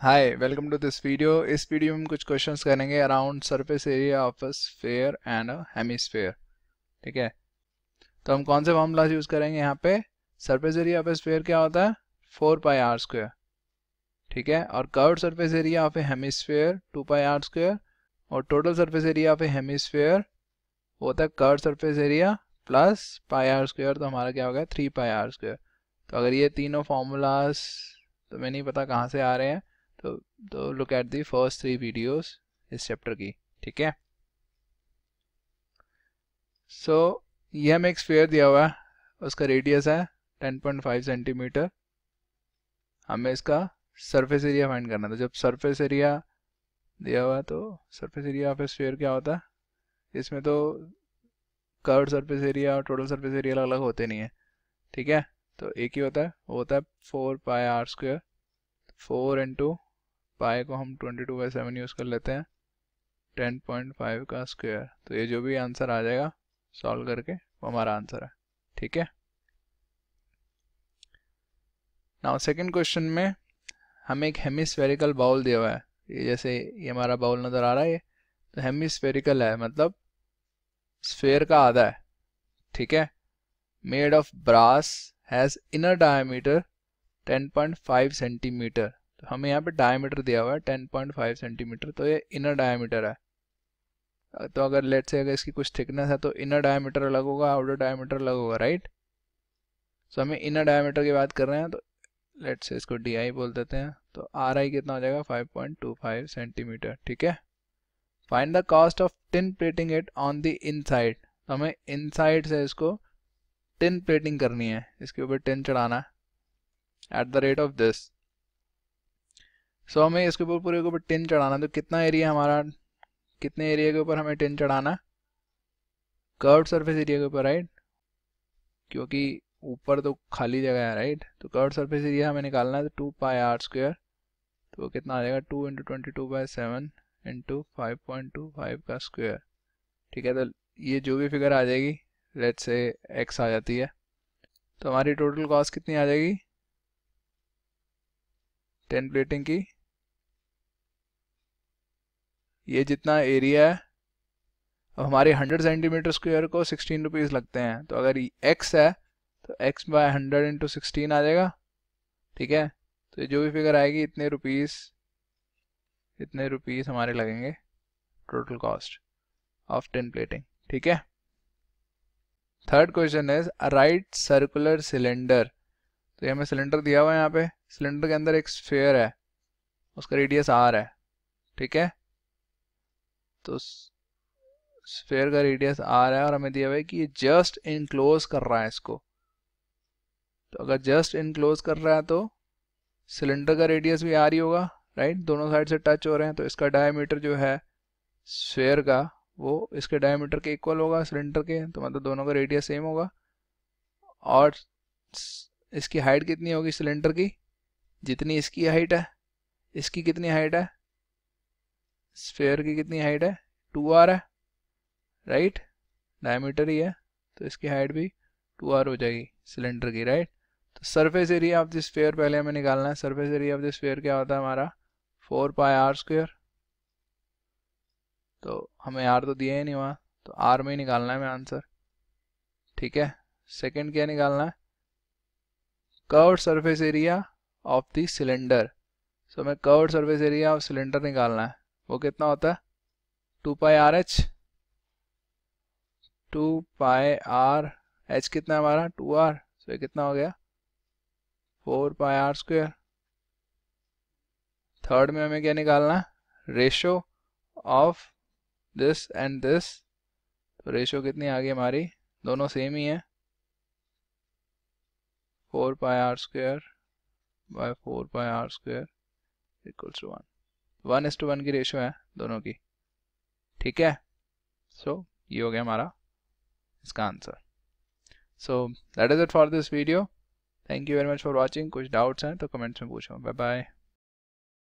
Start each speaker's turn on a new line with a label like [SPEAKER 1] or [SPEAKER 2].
[SPEAKER 1] Hi welcome to this video. इस वीडियो में हम कुछ क्वेश्चंस करेंगे around surface area of a sphere and a hemisphere. ठीक है, तो हम कौन से फॉर्मूलाज यूज करेंगे यहाँ पे। Surface area of A sphere क्या होता है, 4πr²। ठीक है, और curved surface area of A hemisphere 2πr², और total surface area of A hemisphere होता है curved surface area plus πr², तो हमारा क्या हो गया 3πr²। तो अगर ये तीनों फॉर्मूलाज तो मैं नहीं पता कहाँ से आ रहे हैं, तो look at the first 3 videos इस चैप्टर की। ठीक है, सो ये हमें एक स्फीयर दिया हुआ है, उसका रेडियस है 10.5 सेंटीमीटर। हमें इसका सरफेस एरिया फाइंड करना था। जब सरफेस एरिया दिया हुआ है तो surface area of A sphere क्या होता है, इसमें तो कर्व्ड सरफेस एरिया और टोटल सरफेस एरिया अलग अलग होते नहीं है। ठीक है, तो एक ही होता है, वो होता है 4πr²। 4 इंटू पाई को हम 22/7 यूज़ कर लेते हैं, 10.5 का स्क्वायर। तो ये जो भी आंसर आ जाएगा सॉल्व करके वो हमारा आंसर है। ठीक है, नाउ सेकंड क्वेश्चन में हमें एक हेमिस्फेरिकल बाउल दिया हुआ है। ये जैसे ये हमारा बाउल नज़र आ रहा है, ये तो हेमिस्फेरिकल है, मतलब स्फेयर का आधा है। ठीक है, made of brass has inner diameter 10.5 centimetre. तो हमें यहाँ पे डायमीटर दिया हुआ है 10.5 सेंटीमीटर, तो ये इनर डायमीटर है। तो अगर लेट से अगर इसकी कुछ थिकनेस है तो इनर डायमीटर अलग होगा, आउटर डायमीटर अलग होगा, राइट। सो हमें इनर डायमीटर की बात कर रहे हैं, तो लेट से इसको डी आई बोल देते हैं। तो आर आई कितना हो जाएगा 5.25 सेंटीमीटर। ठीक है, find the cost of tin plating it on the inside. तो हमें इनसाइड से इसको टिन प्लेटिंग करनी है, इसके ऊपर टिन चढ़ाना है at the rate of this. So हमें इसके ऊपर पूरे के ऊपर टिन चढ़ाना है, तो कितना एरिया हमारा, कितने एरिया के ऊपर हमें टिन चढ़ाना, कर्व्ड सरफेस एरिया के ऊपर, राइट, क्योंकि ऊपर तो खाली जगह है, राइट। तो कर्व्ड सरफेस एरिया हमें निकालना है, तो 2πr²। तो वो कितना आ जाएगा 2 इंटू 22/7 इंटू 5.25 का स्क्वायर। ठीक है, तो ये जो भी फिगर आ जाएगी, लेट से x आ जाती है, तो हमारी टोटल कॉस्ट कितनी आ जाएगी टिन प्लेटिंग की। ये जितना एरिया है, अब हमारे 100 सेंटीमीटर स्क्वायर को 16 रुपीज़ लगते हैं, तो अगर x है तो x बाय 100 इंटू 16 आ जाएगा। ठीक है, तो जो भी फिगर आएगी इतने रुपीज़ हमारे लगेंगे total cost of tin plating. ठीक है, third question is right circular cylinder. तो ये हमें सिलेंडर दिया हुआ है, यहाँ पे सिलेंडर के अंदर एक स्फीयर है, उसका रेडियस r है। ठीक है, तो स्फीयर का रेडियस r है और हमें दिया हुआ है कि ये जस्ट इनक्लोज कर रहा है इसको। तो अगर जस्ट इनक्लोज कर रहा है तो सिलेंडर का रेडियस भी r ही होगा, राइट, दोनों साइड से टच हो रहे हैं, तो इसका डायमीटर जो है स्फीयर का वो इसके डायमीटर के इक्वल होगा सिलेंडर के, तो मतलब दोनों का रेडियस सेम होगा। और इसकी हाइट कितनी होगी सिलेंडर की, जितनी इसकी हाइट है, इसकी कितनी हाइट है, स्फीयर की कितनी हाइट है 2r है, राइट, डायमीटर ही है, तो इसकी हाइट भी 2r हो जाएगी सिलेंडर की, राइट। तो surface area of the sphere पहले हमें निकालना है। Surface area of the sphere क्या होता है हमारा 4πr²। तो हमें r तो दिया ही नहीं वहाँ, तो r में ही निकालना है हमें आंसर। ठीक है, सेकंड क्या निकालना है, curved surface area of the cylinder. So हमें curved surface area of cylinder निकालना है, वो कितना होता है 2πrh। 2πrh कितना है हमारा 2r, सो ये कितना हो गया 4πr²। थर्ड में हमें क्या निकालना है, ratio of this and this. तो रेशो कितनी आ गई हमारी, दोनों सेम ही है, 4πr² bye 4πr² equals to 1:1 की रेशो है दोनों की। ठीक है, सो ये हो गया हमारा इसका answer. So that is it for this video. Thank you very much for watching. कुछ डाउट्स हैं तो कमेंट्स में पूछो। Bye bye.